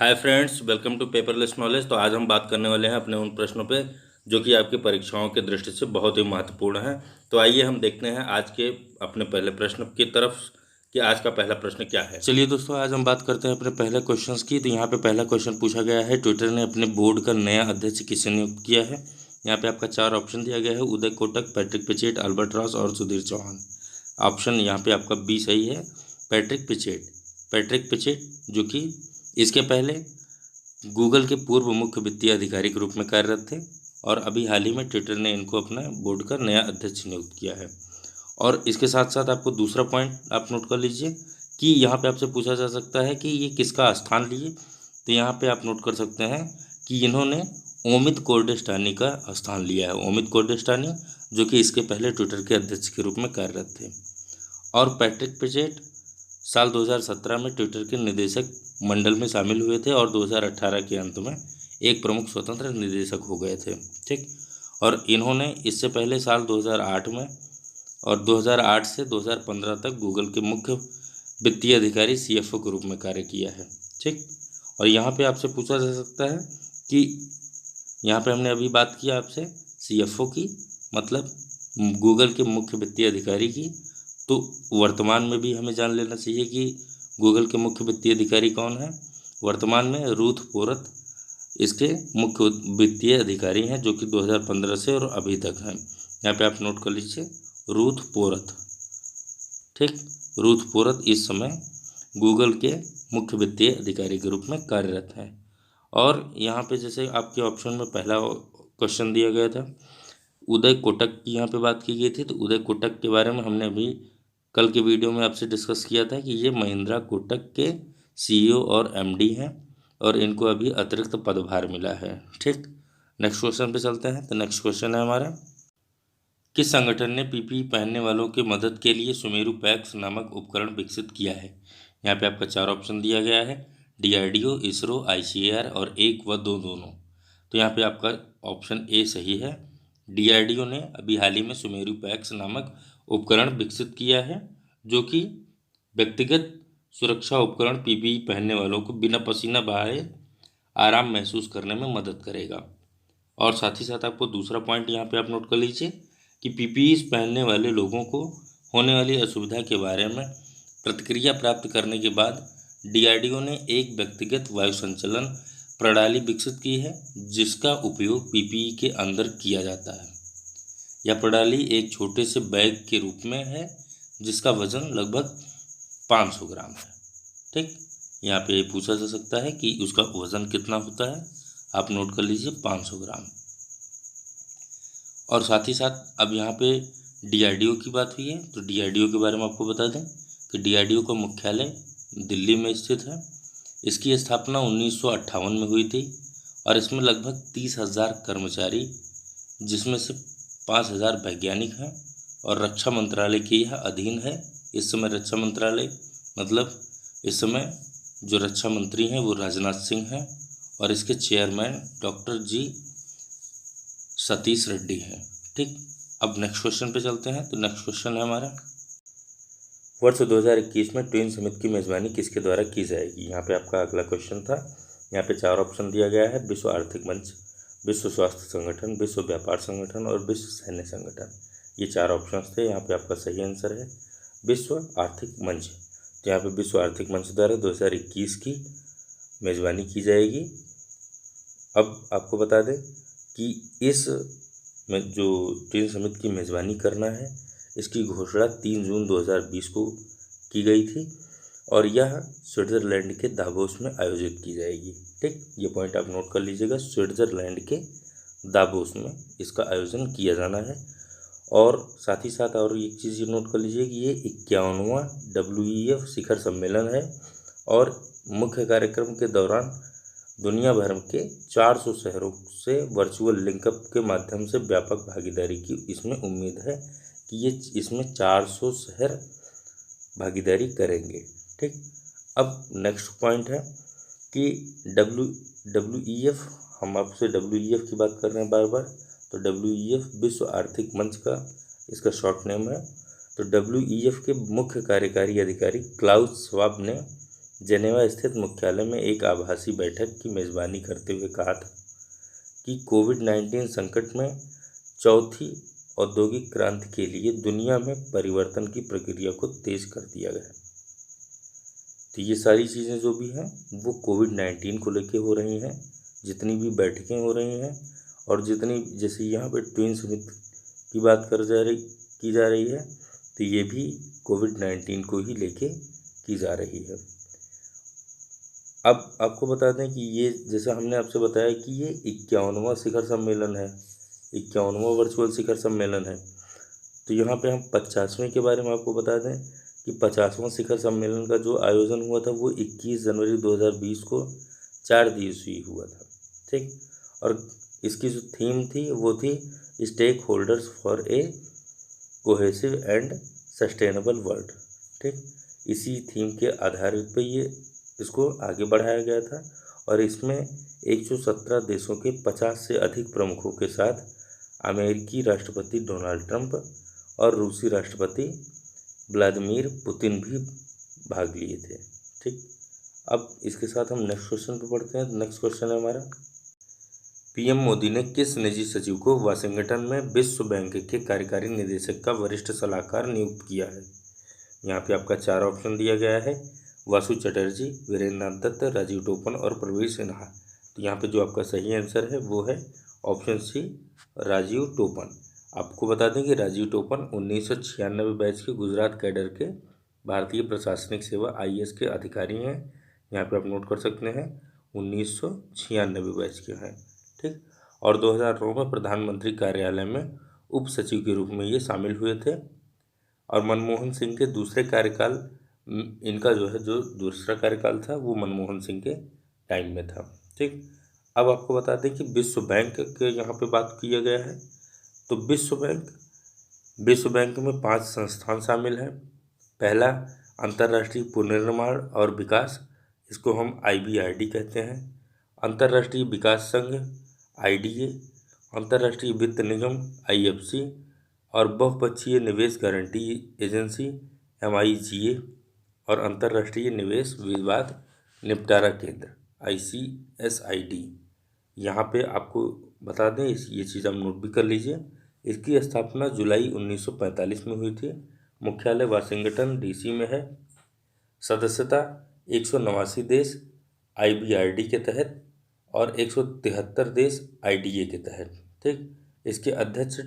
Hi friends, welcome to paperless knowledge. तो आज हम बात करने वाले हैं अपने उन प्रश्नों पे जो कि आपकी परीक्षाओं की दृष्टि से बहुत ही महत्वपूर्ण हैं। तो आइए हम देखते हैं आज के अपने पहले प्रश्न की तरफ कि आज का पहला प्रश्न क्या है। चलिए दोस्तों, आज हम बात करते हैं अपने पहले क्वेश्चंस की। तो यहाँ पे पहला क्वेश्चन पूछा गया है, ट्विटर ने अपने बोर्ड का नया अध्यक्ष किसे नियुक्त किया है। यहाँ पे आपका 4 ऑप्शन दिया गया है, Uday Kotak, Patrick पिचेट, Albert Ross और सुधीर चौहान। ऑप्शन यहाँ पे आपका बी सही है, पैट्रिक पिचेट। पैट्रिक पिचेट जो कि इसके पहले गूगल के पूर्व मुख्य वित्तीय अधिकारी के रूप में कार्यरत थे और अभी हाल ही में ट्विटर ने इनको अपना बोर्ड का नया अध्यक्ष नियुक्त किया है। और इसके साथ साथ आपको दूसरा पॉइंट आप नोट कर लीजिए कि यहाँ पे आपसे पूछा जा सकता है कि ये किसका स्थान लिए। तो यहाँ पे आप नोट कर सकते हैं कि इन्होंने ओमित कोर्डेस्टानी का स्थान लिया है। ओमित कोर्डेस्टानी जो कि इसके पहले ट्विटर के अध्यक्ष के रूप में कार्यरत थे। और पैट्रिक पिचेट साल 2017 में ट्विटर के निदेशक मंडल में शामिल हुए थे और 2018 के अंत में एक प्रमुख स्वतंत्र निदेशक हो गए थे। ठीक। और इन्होंने इससे पहले साल 2008 में और 2008 से 2015 तक गूगल के मुख्य वित्तीय अधिकारी सीएफओ के रूप में कार्य किया है। ठीक। और यहाँ पे आपसे पूछा जा सकता है कि यहाँ पे हमने अभी बात की आपसे सीएफओ की, मतलब गूगल के मुख्य वित्तीय अधिकारी की। तो वर्तमान में भी हमें जान लेना चाहिए कि गूगल के मुख्य वित्तीय अधिकारी कौन है। वर्तमान में रूथ पोरत इसके मुख्य वित्तीय अधिकारी हैं जो कि 2015 से और अभी तक हैं। यहाँ पे आप नोट कर लीजिए, रूथ पोरत। ठीक। रूथ पोरत इस समय गूगल के मुख्य वित्तीय अधिकारी के रूप में कार्यरत हैं। और यहाँ पे जैसे आपके ऑप्शन में पहला क्वेश्चन दिया गया था, उदय कोटक की यहाँ पे बात की गई थी। तो उदय कोटक के बारे में हमने अभी कल के वीडियो में आपसे डिस्कस किया था कि ये महिंद्रा कोटक के सीईओ और एमडी हैं और इनको अभी अतिरिक्त पदभार मिला है। ठीक। नेक्स्ट क्वेश्चन पे चलते हैं। तो नेक्स्ट क्वेश्चन है हमारा, किस संगठन ने पीपीई पहनने वालों की मदद के लिए सुमेरु पैक्स नामक उपकरण विकसित किया है। यहाँ पे आपका 4 ऑप्शन दिया गया है, डीआरडीओ, इसरो, आईसीएआर और 1 व 2 दोनों। तो यहाँ पे आपका ऑप्शन ए सही है। डीआरडीओ ने अभी हाल ही में सुमेरु पैक्स नामक उपकरण विकसित किया है जो कि व्यक्तिगत सुरक्षा उपकरण पीपीई पहनने वालों को बिना पसीना बहाए आराम महसूस करने में मदद करेगा। और साथ ही साथ आपको दूसरा पॉइंट यहाँ पे आप नोट कर लीजिए कि पीपीई पहनने वाले लोगों को होने वाली असुविधा के बारे में प्रतिक्रिया प्राप्त करने के बाद डीआरडीओ ने एक व्यक्तिगत वायु संचलन प्रणाली विकसित की है जिसका उपयोग पीपीई के अंदर किया जाता है। यह प्रणाली एक छोटे से बैग के रूप में है जिसका वजन लगभग 500 ग्राम है। ठीक। यहाँ पे पूछा जा सकता है कि उसका वजन कितना होता है, आप नोट कर लीजिए 500 ग्राम। और साथ ही साथ अब यहाँ पे डीआरडीओ की बात हुई है तो डीआरडीओ के बारे में आपको बता दें कि डीआरडीओ का मुख्यालय दिल्ली में स्थित है। इसकी स्थापना 1958 में हुई थी और इसमें लगभग 30,000 कर्मचारी जिसमें से 5,000 वैज्ञानिक हैं और रक्षा मंत्रालय के यह अधीन है। इस समय रक्षा मंत्रालय मतलब इस समय जो रक्षा मंत्री हैं वो राजनाथ सिंह हैं और इसके चेयरमैन डॉक्टर जी सतीश रेड्डी हैं। ठीक। अब नेक्स्ट क्वेश्चन पे चलते हैं। तो नेक्स्ट क्वेश्चन है हमारा, वर्ष 2021 में ट्विन समिट की मेज़बानी किसके द्वारा की जाएगी। यहाँ पे आपका अगला क्वेश्चन था। यहाँ पे 4 ऑप्शन दिया गया है, विश्व आर्थिक मंच, विश्व स्वास्थ्य संगठन, विश्व व्यापार संगठन और विश्व सैन्य संगठन। ये 4 ऑप्शन थे। यहाँ पे आपका सही आंसर है विश्व आर्थिक मंच। तो यहाँ पे विश्व आर्थिक मंच द्वारा 2021 की मेज़बानी की जाएगी। अब आपको बता दें कि इस में जो ट्विन समिट की मेज़बानी करना है इसकी घोषणा 3 जून 2020 को की गई थी और यह स्विट्ज़रलैंड के दावोस में आयोजित की जाएगी। ठीक। ये पॉइंट आप नोट कर लीजिएगा, स्विट्ज़रलैंड के दावोस में इसका आयोजन किया जाना है। और साथ ही साथ और एक चीज़ ये नोट कर लीजिए कि ये 51वां WEF शिखर सम्मेलन है और मुख्य कार्यक्रम के दौरान दुनिया भर के 400 शहरों से वर्चुअल लिंकअप के माध्यम से व्यापक भागीदारी की इसमें उम्मीद है कि ये इसमें 400 शहर भागीदारी करेंगे। ठीक। अब नेक्स्ट पॉइंट है कि WEF, हम आपसे WEF की बात कर रहे हैं बार बार। तो WEF विश्व आर्थिक मंच का इसका शॉर्ट नेम है। तो WEF के मुख्य कार्यकारी अधिकारी क्लाउस श्वाब ने जेनेवा स्थित मुख्यालय में एक आभासी बैठक की मेजबानी करते हुए कहा था कि कोविड-19 संकट में चौथी औद्योगिक क्रांति के लिए दुनिया में परिवर्तन की प्रक्रिया को तेज कर दिया गया। तो ये सारी चीज़ें जो भी हैं वो कोविड-19 को लेके हो रही हैं, जितनी भी बैठकें हो रही हैं और जितनी, जैसे यहाँ पे ट्विन समिट की बात की जा रही है, तो ये भी कोविड-19 को ही लेके की जा रही है। अब आपको बता दें कि ये, जैसा हमने आपसे बताया कि ये 51वां शिखर सम्मेलन है, 51वां वर्चुअल शिखर सम्मेलन है। तो यहाँ पे हम 50वें के बारे में आपको बता दें कि 50वां शिखर सम्मेलन का जो आयोजन हुआ था वो 21 जनवरी 2020 को 4 दिवसीय हुआ था। ठीक, और इसकी जो थीम थी वो थी stakeholders for a cohesive and sustainable world. ठीक, इसी थीम के आधारित पे ये इसको आगे बढ़ाया गया था और इसमें 117 देशों के 50 से अधिक प्रमुखों के साथ अमेरिकी राष्ट्रपति डोनाल्ड ट्रंप और रूसी राष्ट्रपति व्लादिमीर पुतिन भी भाग लिए थे। ठीक, अब इसके साथ हम नेक्स्ट क्वेश्चन पे पढ़ते हैं। नेक्स्ट क्वेश्चन है हमारा, पीएम मोदी ने किस निजी सचिव को वाशिंगटन में विश्व बैंक के कार्यकारी निदेशक का वरिष्ठ सलाहकार नियुक्त किया है? यहाँ पे आपका 4 ऑप्शन दिया गया है, वासु चटर्जी, वीरेंद्र नाथ दत्त, राजीव टोपन और प्रवीर सिन्हा। तो यहाँ पे जो आपका सही आंसर है वो है ऑप्शन सी, राजीव टोपन। आपको बता दें कि राजीव टोपन 1996 बैच के गुजरात कैडर के भारतीय प्रशासनिक सेवा IAS के अधिकारी हैं। यहाँ पे आप नोट कर सकते हैं 1996 बैच के हैं। ठीक, और 2009 में प्रधानमंत्री कार्यालय में उप सचिव के रूप में ये शामिल हुए थे और मनमोहन सिंह के दूसरे कार्यकाल, इनका जो है जो दूसरा कार्यकाल था वो मनमोहन सिंह के टाइम में था। ठीक, अब आपको बता दें कि विश्व बैंक के यहाँ पे बात किया गया है। तो विश्व बैंक में 5 संस्थान शामिल हैं। पहला, अंतर्राष्ट्रीय पुनर्निर्माण और विकास, इसको हम IBRD कहते हैं। अंतर्राष्ट्रीय विकास संघ IDA, अंतर्राष्ट्रीय वित्त निगम IFC और बहुपक्षीय निवेश गारंटी एजेंसी MIGA और अंतर्राष्ट्रीय निवेश विवाद निपटारा केंद्र ICSID। यहाँ पे आपको बता दें, ये चीज़ आप नोट भी कर लीजिए। इसकी स्थापना जुलाई 1945 में हुई थी। मुख्यालय वाशिंगटन DC में है। सदस्यता 189 देश IBRD के तहत और 173 देश IDA के तहत। ठीक, इसके अध्यक्ष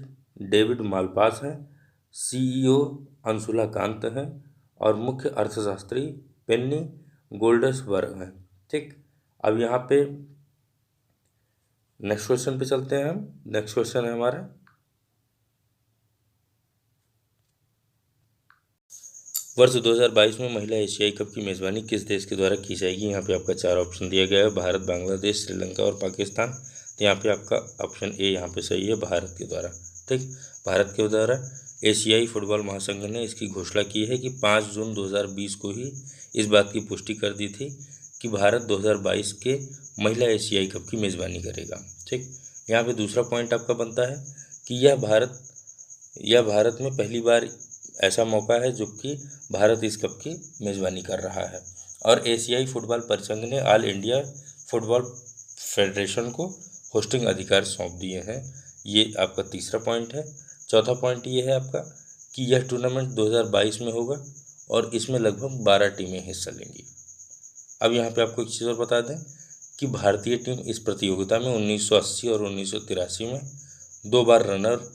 डेविड मालपास हैं, CEO अंशुला कांत हैं और मुख्य अर्थशास्त्री पेन्नी गोल्डसबर्ग हैं। ठीक, अब यहाँ पे नेक्स्ट क्वेश्चन पे चलते हैं हम। नेक्स्ट क्वेश्चन है हमारा, वर्ष 2022 में महिला एशियाई कप की मेज़बानी किस देश के द्वारा की जाएगी? यहाँ पे आपका 4 ऑप्शन दिया गया है, भारत, बांग्लादेश, श्रीलंका और पाकिस्तान। तो यहाँ पे आपका ऑप्शन ए यहाँ पे सही है, भारत के द्वारा। ठीक, भारत के द्वारा एशियाई फुटबॉल महासंघ ने इसकी घोषणा की है कि 5 जून 2020 को ही इस बात की पुष्टि कर दी थी कि भारत 2022 के महिला एशियाई कप की मेज़बानी करेगा। ठीक, यहाँ पे दूसरा पॉइंट आपका बनता है कि यह भारत में पहली बार ऐसा मौका है जो कि भारत इस कप की मेज़बानी कर रहा है और एशियाई फुटबॉल परिसंघ ने ऑल इंडिया फुटबॉल फेडरेशन को होस्टिंग अधिकार सौंप दिए हैं। ये आपका तीसरा पॉइंट है। चौथा पॉइंट ये है आपका कि यह टूर्नामेंट 2022 में होगा और इसमें लगभग 12 टीमें हिस्सा लेंगी। अब यहाँ पे आपको एक चीज़ और बता दें कि भारतीय टीम इस प्रतियोगिता में 1980 और 1983 में 2 बार रनर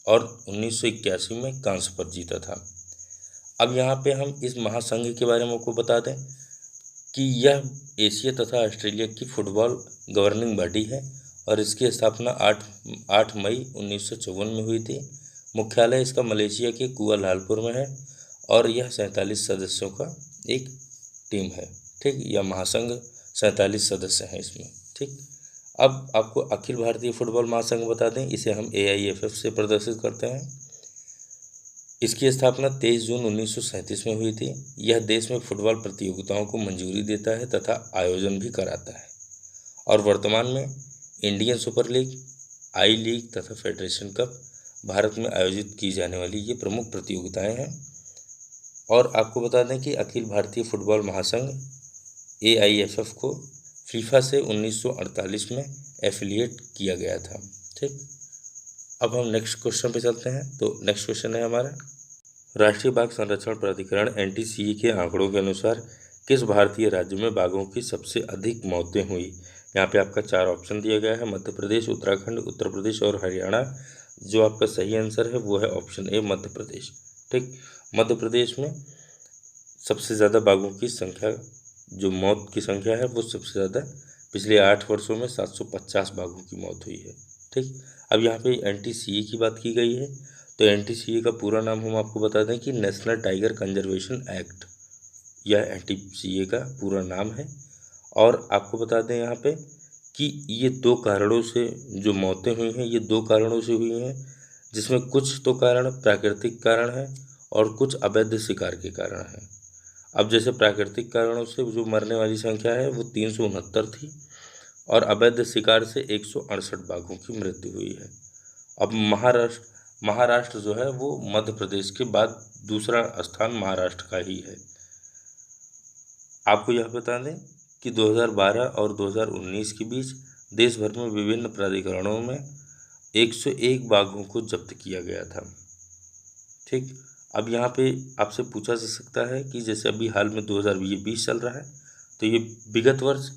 और 1981 में कांस्य पदक जीता था। अब यहाँ पे हम इस महासंघ के बारे में आपको बता दें कि यह एशिया तथा ऑस्ट्रेलिया की फुटबॉल गवर्निंग बॉडी है और इसकी स्थापना 8 मई 1954 में हुई थी। मुख्यालय इसका मलेशिया के कुआलालंपुर में है और यह 47 सदस्यों का एक टीम है। ठीक, यह महासंघ 47 सदस्य हैं इसमें। ठीक, अब आपको अखिल भारतीय फुटबॉल महासंघ बता दें, इसे हम AIFF से प्रदर्शित करते हैं। इसकी स्थापना 23 जून 1937 में हुई थी। यह देश में फुटबॉल प्रतियोगिताओं को मंजूरी देता है तथा आयोजन भी कराता है और वर्तमान में इंडियन सुपर लीग, आई लीग तथा फेडरेशन कप भारत में आयोजित की जाने वाली ये प्रमुख प्रतियोगिताएं हैं। और आपको बता दें कि अखिल भारतीय फुटबॉल महासंघ AIFF को फीफा से 1948 में एफिलिएट किया गया था। ठीक, अब हम नेक्स्ट क्वेश्चन पे चलते हैं। तो नेक्स्ट क्वेश्चन है हमारा, राष्ट्रीय बाघ संरक्षण प्राधिकरण NTCE के आंकड़ों के अनुसार किस भारतीय राज्य में बाघों की सबसे अधिक मौतें हुई। यहाँ पे आपका 4 ऑप्शन दिया गया है, मध्य प्रदेश, उत्तराखंड, उत्तर प्रदेश और हरियाणा। जो आपका सही आंसर है वो है ऑप्शन ए, मध्य प्रदेश। ठीक, मध्य प्रदेश में सबसे ज़्यादा बाघों की संख्या, जो मौत की संख्या है वो सबसे ज़्यादा पिछले 8 वर्षों में 750 बाघों की मौत हुई है। ठीक, अब यहाँ पे NTCE की बात की गई है, तो NTCE का पूरा नाम हम आपको बता दें कि नेशनल टाइगर कंजर्वेशन एक्ट, यह NTCE का पूरा नाम है। और आपको बता दें यहाँ पे कि ये 2 कारणों से जो मौतें हुई हैं, ये 2 कारणों से हुई हैं, जिसमें कुछ तो कारण प्राकृतिक कारण है और कुछ अवैध शिकार के कारण हैं। अब जैसे प्राकृतिक कारणों से जो मरने वाली संख्या है वो 369 थी और अवैध शिकार से 168 बाघों की मृत्यु हुई है। अब महाराष्ट्र जो है वो मध्य प्रदेश के बाद दूसरा स्थान महाराष्ट्र का ही है। आपको यह बता दें कि 2012 और 2019 के बीच देश भर में विभिन्न प्राधिकरणों में 101 बाघों को जब्त किया गया था। ठीक, अब यहाँ पे आपसे पूछा जा सकता है कि जैसे अभी हाल में 2020 चल रहा है, तो ये विगत वर्ष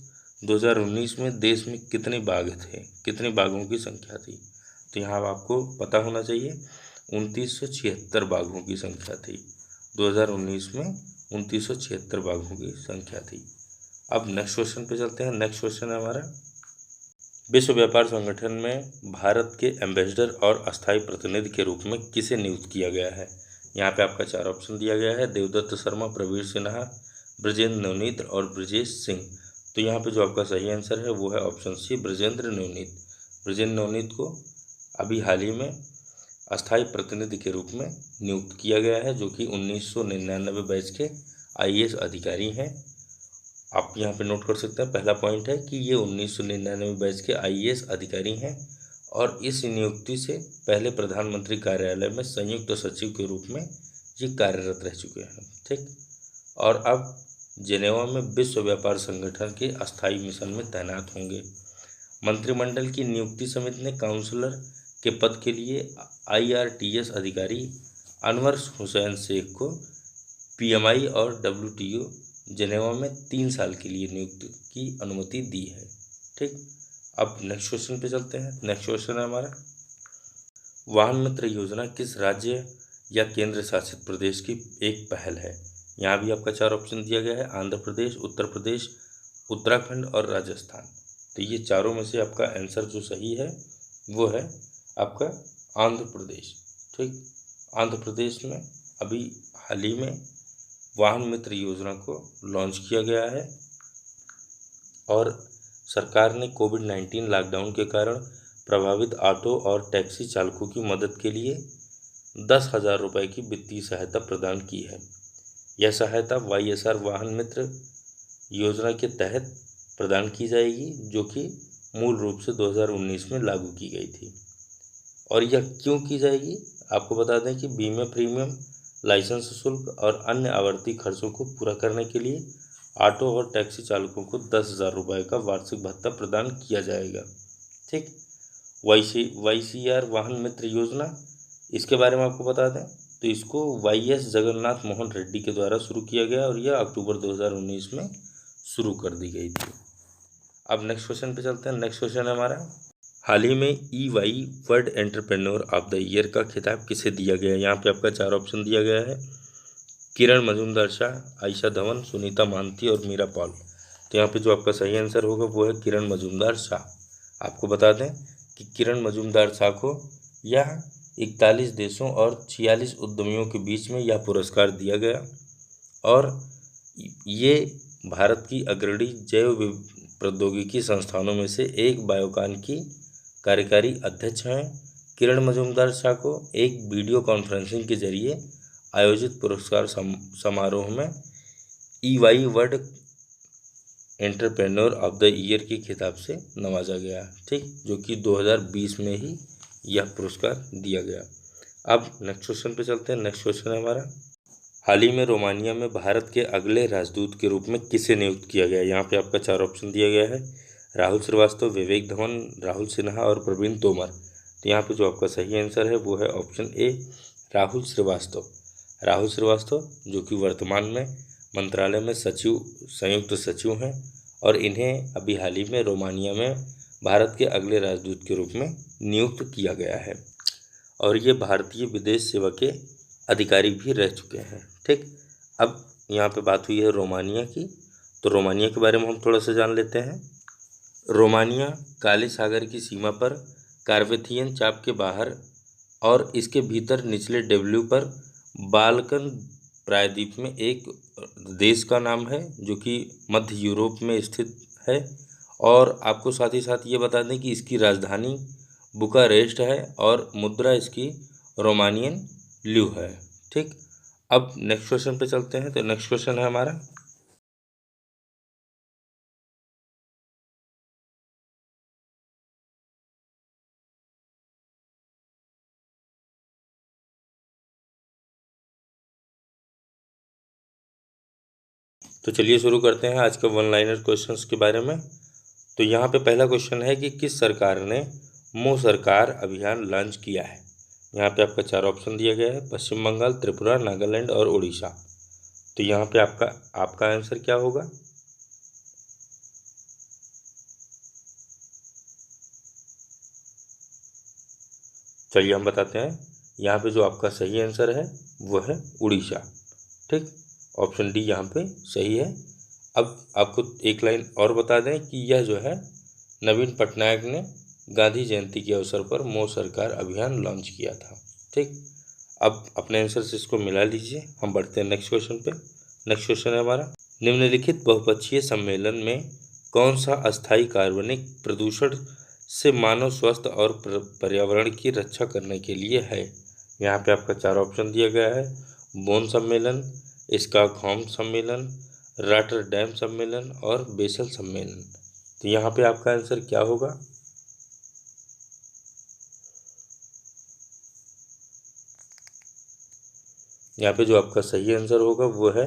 2019 में देश में कितने बाघ थे, कितने बाघों की संख्या थी। तो यहाँ आपको पता होना चाहिए 2976 बाघों की संख्या थी। 2019 में 2976 बाघों की संख्या थी। अब नेक्स्ट क्वेश्चन पे चलते हैं। नेक्स्ट क्वेश्चन है हमारा, विश्व व्यापार संगठन में भारत के एम्बेसडर और अस्थायी प्रतिनिधि के रूप में किसे नियुक्त किया गया है। यहाँ पे आपका 4 ऑप्शन दिया गया है, देवदत्त शर्मा, प्रवीर सिन्हा, ब्रजेंद्र नवनीत और ब्रजेश सिंह। तो यहाँ पे जो आपका सही आंसर है वो है ऑप्शन सी, ब्रजेंद्र नवनीत। ब्रजेंद्र नवनीत को अभी हाल ही में अस्थायी प्रतिनिधि के रूप में नियुक्त किया गया है, जो कि 1999 बैच के IAS अधिकारी हैं। आप यहाँ पे नोट कर सकते हैं, पहला पॉइंट है कि ये 1999 बैच के IAS अधिकारी हैं और इस नियुक्ति से पहले प्रधानमंत्री कार्यालय में संयुक्त सचिव के रूप में ये कार्यरत रह चुके हैं। ठीक, और अब जेनेवा में विश्व व्यापार संगठन के अस्थायी मिशन में तैनात होंगे। मंत्रिमंडल की नियुक्ति समिति ने काउंसलर के पद के लिए IRTS अधिकारी अनवर हुसैन शेख को PMI और WTO जेनेवा में 3 साल के लिए नियुक्ति की अनुमति दी है। ठीक, अब नेक्स्ट क्वेश्चन पे चलते हैं। नेक्स्ट क्वेश्चन है हमारा, वाहन मित्र योजना किस राज्य या केंद्र शासित प्रदेश की एक पहल है। यहाँ भी आपका 4 ऑप्शन दिया गया है, आंध्र प्रदेश, उत्तर प्रदेश, उत्तराखंड और राजस्थान। तो ये चारों में से आपका आंसर जो सही है वो है आपका आंध्र प्रदेश। ठीक, आंध्र प्रदेश में अभी हाल ही में वाहन मित्र योजना को लॉन्च किया गया है और सरकार ने कोविड-19 लॉकडाउन के कारण प्रभावित ऑटो और टैक्सी चालकों की मदद के लिए 10,000 रुपये की वित्तीय सहायता प्रदान की है। यह सहायता YSR वाहन मित्र योजना के तहत प्रदान की जाएगी, जो कि मूल रूप से 2019 में लागू की गई थी। और यह क्यों की जाएगी, आपको बता दें कि बीमा प्रीमियम, लाइसेंस शुल्क और अन्य आवर्ती खर्चों को पूरा करने के लिए ऑटो और टैक्सी चालकों को 10,000 रुपये का वार्षिक भत्ता प्रदान किया जाएगा। ठीक, YCR वाहन मित्र योजना, इसके बारे में आपको बता दें तो इसको YS जगन्नाथ मोहन रेड्डी के द्वारा शुरू किया गया और यह अक्टूबर 2019 में शुरू कर दी गई थी। अब नेक्स्ट क्वेश्चन पे चलते हैं। नेक्स्ट क्वेश्चन है हमारा, हाल ही में EY world entrepreneur of the year का खिताब किसे दिया गया है। यहाँ पे आपका 4 ऑप्शन दिया गया है, किरण मजूमदार शाह, आयशा धवन, सुनीता महांती और मीरा पॉल। तो यहाँ पे जो आपका सही आंसर होगा वो है किरण मजूमदार शाह। आपको बता दें कि किरण मजूमदार शाह को यह 41 देशों और 46 उद्यमियों के बीच में यह पुरस्कार दिया गया और ये भारत की अग्रणी जैव प्रौद्योगिकी संस्थानों में से एक बायोकॉन की कार्यकारी अध्यक्ष हैं। किरण मजूमदार शाह को एक वीडियो कॉन्फ्रेंसिंग के जरिए आयोजित पुरस्कार समारोह में EY world entrepreneur of the year के खिताब से नवाजा गया। ठीक, जो कि 2020 में ही यह पुरस्कार दिया गया। अब नेक्स्ट क्वेश्चन पे चलते हैं। नेक्स्ट क्वेश्चन है हमारा, हाल ही में रोमानिया में भारत के अगले राजदूत के रूप में किसे नियुक्त किया गया है? यहाँ पे आपका 4 ऑप्शन दिया गया है। राहुल श्रीवास्तव, विवेक धवन, राहुल सिन्हा और प्रवीण तोमर। तो यहाँ पे जो आपका सही आंसर है वो है ऑप्शन ए, राहुल श्रीवास्तव। राहुल श्रीवास्तव जो कि वर्तमान में मंत्रालय में सचिव, संयुक्त सचिव हैं और इन्हें अभी हाल ही में रोमानिया में भारत के अगले राजदूत के रूप में नियुक्त किया गया है और ये भारतीय विदेश सेवा के अधिकारी भी रह चुके हैं। ठीक, अब यहाँ पे बात हुई है रोमानिया की, तो रोमानिया के बारे में हम थोड़ा सा जान लेते हैं। रोमानिया काले सागर की सीमा पर कार्पेथियन चाप के बाहर और इसके भीतर निचले डब्ल्यू पर बाल्कन प्रायद्वीप में एक देश का नाम है जो कि मध्य यूरोप में स्थित है। और आपको साथ ही साथ ये बता दें कि इसकी राजधानी बुकारेस्ट है और मुद्रा इसकी रोमानियन ल्यू है। ठीक, अब नेक्स्ट क्वेश्चन पे चलते हैं। तो नेक्स्ट क्वेश्चन है हमारा, तो चलिए शुरू करते हैं आज का वन लाइनर क्वेश्चंस के बारे में। तो यहाँ पे पहला क्वेश्चन है कि किस सरकार ने मो सरकार अभियान लॉन्च किया है? यहाँ पे आपका 4 ऑप्शन दिया गया है, पश्चिम बंगाल, त्रिपुरा, नागालैंड और उड़ीसा। तो यहाँ पे आपका आंसर क्या होगा? चलिए हम बताते हैं। यहाँ पे जो आपका सही आंसर है वो है उड़ीसा। ठीक, ऑप्शन डी यहाँ पे सही है। अब आपको एक लाइन और बता दें कि यह जो है नवीन पटनायक ने गांधी जयंती के अवसर पर मो सरकार अभियान लॉन्च किया था। ठीक, अब अपने आंसर से इसको मिला लीजिए। हम बढ़ते हैं नेक्स्ट क्वेश्चन पे। नेक्स्ट क्वेश्चन है हमारा, निम्नलिखित बहुपक्षीय सम्मेलन में कौन सा अस्थायी कार्बनिक प्रदूषण से मानव स्वास्थ्य और पर्यावरण की रक्षा करने के लिए है? यहाँ पे आपका 4 ऑप्शन दिया गया है, बोन सम्मेलन, स्टॉकहोम सम्मेलन, रॉटरडैम सम्मेलन और बेसल सम्मेलन। तो यहाँ पे आपका आंसर क्या होगा? यहाँ पे जो आपका सही आंसर होगा वो है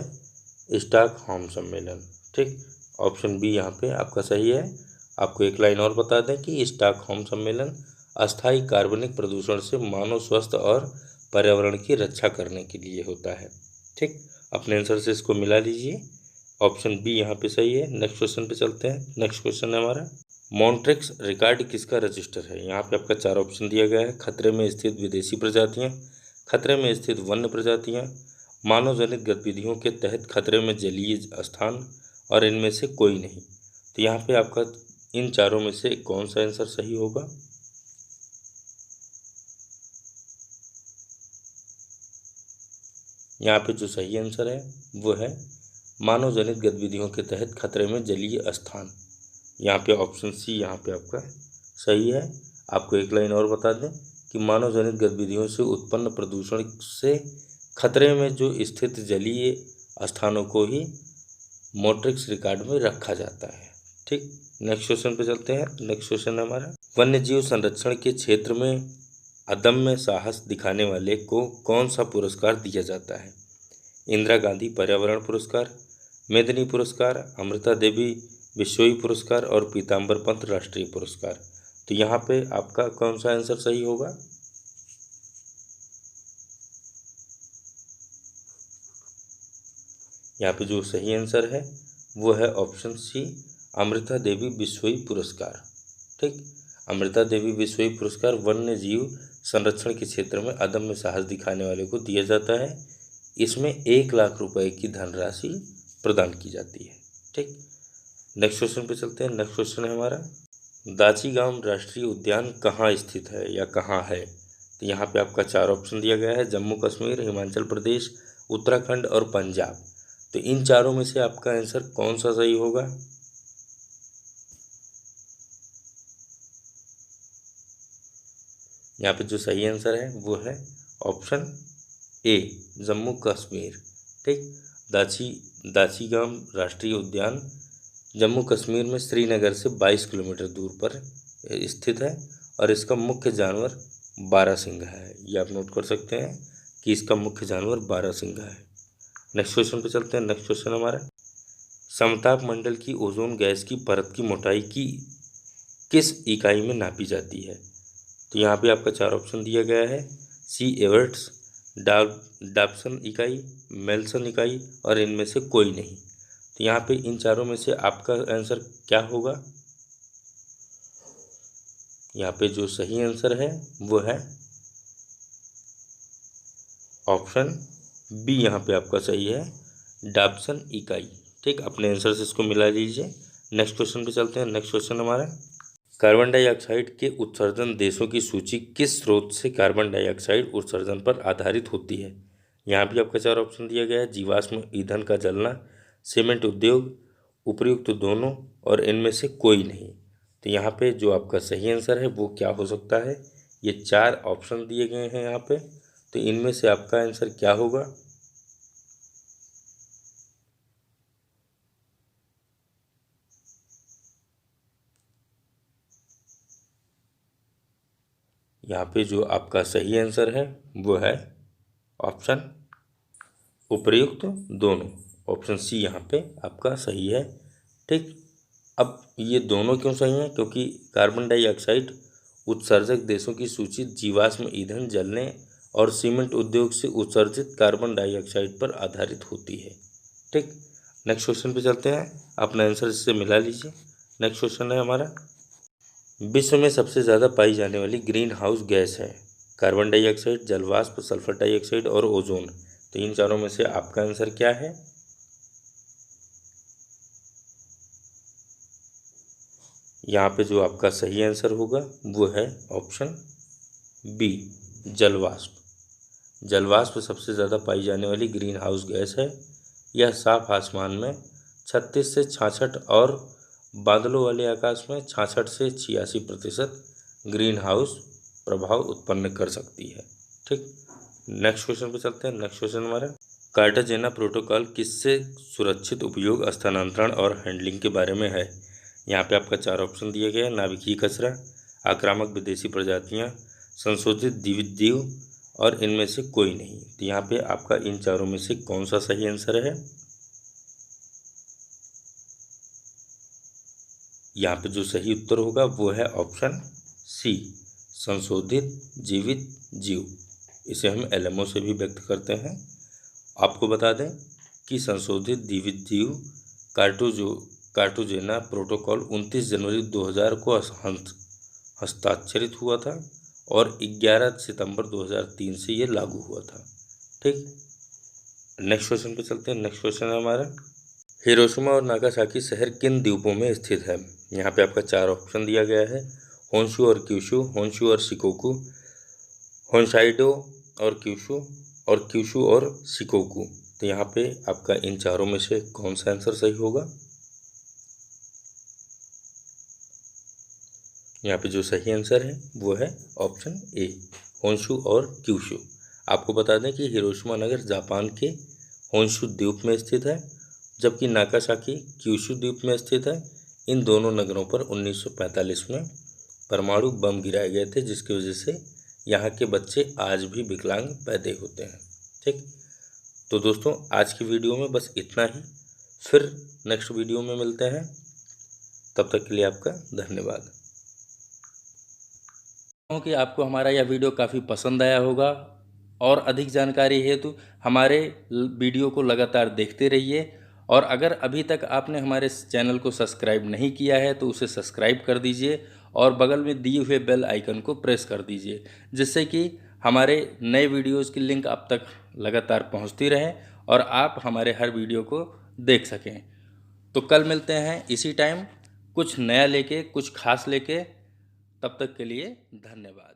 स्टॉकहोम सम्मेलन। ठीक, ऑप्शन बी यहाँ पे आपका सही है। आपको एक लाइन और बता दें कि स्टॉकहोम सम्मेलन अस्थायी कार्बनिक प्रदूषण से मानव स्वास्थ्य और पर्यावरण की रक्षा करने के लिए होता है। ठीक, अपने आंसर से इसको मिला लीजिए। ऑप्शन बी यहाँ पे सही है। नेक्स्ट क्वेश्चन पे चलते हैं। नेक्स्ट क्वेश्चन है हमारा, मॉन्ट्रिक्स रिकॉर्ड किसका रजिस्टर है? यहाँ पे आपका 4 ऑप्शन दिया गया है, खतरे में स्थित विदेशी प्रजातियाँ, खतरे में स्थित वन्य प्रजातियाँ, मानव जनित गतिविधियों के तहत खतरे में जलीय स्थान और इनमें से कोई नहीं। तो यहाँ पे आपका इन चारों में से कौन सा आंसर सही होगा? यहाँ पे जो सही आंसर है वो है मानव जनित गतिविधियों के तहत खतरे में जलीय स्थान। यहाँ पे ऑप्शन सी यहाँ पे आपका सही है। आपको एक लाइन और बता दें कि मानव जनित गतिविधियों से उत्पन्न प्रदूषण से खतरे में जो स्थित जलीय स्थानों को ही मॉन्ट्रिक्स रिकॉर्ड में रखा जाता है। ठीक, नेक्स्ट क्वेश्चन पे चलते हैं। नेक्स्ट क्वेश्चन है हमारा, वन्य जीव संरक्षण के क्षेत्र में अदम्य साहस दिखाने वाले को कौन सा पुरस्कार दिया जाता है? इंदिरा गांधी पर्यावरण पुरस्कार, मेदिनी पुरस्कार, अमृता देवी विश्वई पुरस्कार और पीताम्बर पंत राष्ट्रीय पुरस्कार। तो यहाँ पे आपका कौन सा आंसर सही होगा? यहाँ पे जो सही आंसर है वो है ऑप्शन सी, अमृता देवी विश्वई पुरस्कार। ठीक, अमृता देवी विश्वई पुरस्कार वन्य जीव संरक्षण के क्षेत्र में अदम्य साहस दिखाने वाले को दिया जाता है। इसमें 1 लाख रुपए की धनराशि प्रदान की जाती है। ठीक, नेक्स्ट क्वेश्चन पे चलते हैं। नेक्स्ट क्वेश्चन है हमारा, दाचीगाम राष्ट्रीय उद्यान कहाँ स्थित है या कहाँ है? तो यहाँ पे आपका 4 ऑप्शन दिया गया है, जम्मू कश्मीर, हिमाचल प्रदेश, उत्तराखंड और पंजाब। तो इन चारों में से आपका आंसर कौन सा सही होगा? यहाँ पे जो सही आंसर है वो है ऑप्शन ए, जम्मू कश्मीर। ठीक, दाचीगाम राष्ट्रीय उद्यान जम्मू कश्मीर में श्रीनगर से 22 किलोमीटर दूर पर स्थित है और इसका मुख्य जानवर बारहसिंघा है। ये आप नोट कर सकते हैं कि इसका मुख्य जानवर बारहसिंघा है। नेक्स्ट क्वेश्चन पे चलते हैं। नेक्स्ट क्वेश्चन हमारा, समताप मंडल की ओजोन गैस की परत की मोटाई की किस इकाई में नापी जाती है? तो यहाँ पे आपका 4 ऑप्शन दिया गया है, सी एवर्ट्स, डाप्सन इकाई, मेल्सन इकाई और इनमें से कोई नहीं। तो यहाँ पे इन चारों में से आपका आंसर क्या होगा? यहाँ पे जो सही आंसर है वो है ऑप्शन बी, यहाँ पे आपका सही है, डाप्सन इकाई। ठीक, अपने आंसर से इसको मिला लीजिए। नेक्स्ट क्वेश्चन पे चलते हैं। नेक्स्ट क्वेश्चन हमारा, कार्बन डाइऑक्साइड के उत्सर्जन देशों की सूची किस स्रोत से कार्बन डाइऑक्साइड उत्सर्जन पर आधारित होती है? यहाँ भी आपका 4 ऑप्शन दिया गया है, जीवाश्म ईंधन का जलना, सीमेंट उद्योग, उपयुक्त दोनों और इनमें से कोई नहीं। तो यहाँ पे जो आपका सही आंसर है वो क्या हो सकता है? ये 4 ऑप्शन दिए गए हैं यहाँ पे, तो इनमें से आपका आंसर क्या होगा? यहाँ पे जो आपका सही आंसर है वो है ऑप्शन उपयुक्त दोनों, ऑप्शन सी यहाँ पे आपका सही है। ठीक, अब ये दोनों क्यों सही हैं? क्योंकि कार्बन डाइऑक्साइड उत्सर्जक देशों की सूची जीवाश्म ईंधन जलने और सीमेंट उद्योग से उत्सर्जित कार्बन डाइऑक्साइड पर आधारित होती है। ठीक, नेक्स्ट क्वेश्चन पे चलते हैं, अपना आंसर इससे मिला लीजिए। नेक्स्ट क्वेश्चन है हमारा, विश्व में सबसे ज़्यादा पाई जाने वाली ग्रीन हाउस गैस है कार्बन डाइऑक्साइड, जलवाष्प, सल्फर डाइऑक्साइड और ओजोन। तो इन चारों में से आपका आंसर क्या है? यहाँ पे जो आपका सही आंसर होगा वो है ऑप्शन बी, जलवाष्प। जलवाष्प सबसे ज़्यादा पाई जाने वाली ग्रीन हाउस गैस है। यह साफ आसमान में 36 से 66 और बादलों वाले आकाश में 66 से 86% ग्रीन हाउस प्रभाव उत्पन्न कर सकती है। ठीक, नेक्स्ट क्वेश्चन पे चलते हैं। नेक्स्ट क्वेश्चन हमारा, कार्टाजेना प्रोटोकॉल किससे सुरक्षित उपयोग, स्थानांतरण और हैंडलिंग के बारे में है? यहाँ पे आपका 4 ऑप्शन दिए गए हैं, नाभिकीय कचरा, आक्रामक विदेशी प्रजातियाँ, संशोधित द्वितीय और इनमें से कोई नहीं। तो यहाँ पे आपका इन चारों में से कौन सा सही आंसर है? यहाँ पे जो सही उत्तर होगा वो है ऑप्शन सी, संशोधित जीवित जीव। इसे हम एलएमओ से भी व्यक्त करते हैं। आपको बता दें कि संशोधित जीवित जीव कार्टाजेना प्रोटोकॉल 29 जनवरी 2000 को हस्ताक्षरित हुआ था और 11 सितंबर 2003 से ये लागू हुआ था। ठीक, नेक्स्ट क्वेश्चन पे चलते हैं। नेक्स्ट क्वेश्चन है हमारा, हिरोशिमा और नागासाकी शहर किन द्वीपों में स्थित है? यहाँ पे आपका 4 ऑप्शन दिया गया है, होन्शु और क्यूशु, होन्शु और शिकोकू, होन्शाइडो और क्यूशु और शिकोकू। तो यहाँ पे आपका इन चारों में से कौन सा आंसर सही होगा? यहाँ पे जो सही आंसर है वो है ऑप्शन ए, होन्शु और क्यूशु। आपको बता दें कि हिरोशिमा नगर जापान के होन्शु द्वीप में स्थित है, जबकि नागासाकी क्यूशु द्वीप में स्थित है। इन दोनों नगरों पर 1945 में परमाणु बम गिराए गए थे, जिसकी वजह से यहाँ के बच्चे आज भी विकलांग पैदा होते हैं। ठीक, तो दोस्तों आज की वीडियो में बस इतना ही, फिर नेक्स्ट वीडियो में मिलते हैं। तब तक के लिए आपका धन्यवाद। कि आपको हमारा यह वीडियो काफ़ी पसंद आया होगा और अधिक जानकारी हेतु हमारे वीडियो को लगातार देखते रहिए। और अगर अभी तक आपने हमारे चैनल को सब्सक्राइब नहीं किया है तो उसे सब्सक्राइब कर दीजिए और बगल में दिए हुए बेल आइकन को प्रेस कर दीजिए, जिससे कि हमारे नए वीडियोज़ की लिंक आप तक लगातार पहुंचती रहे और आप हमारे हर वीडियो को देख सकें। तो कल मिलते हैं इसी टाइम कुछ नया लेके, कुछ खास लेके। तब तक के लिए धन्यवाद।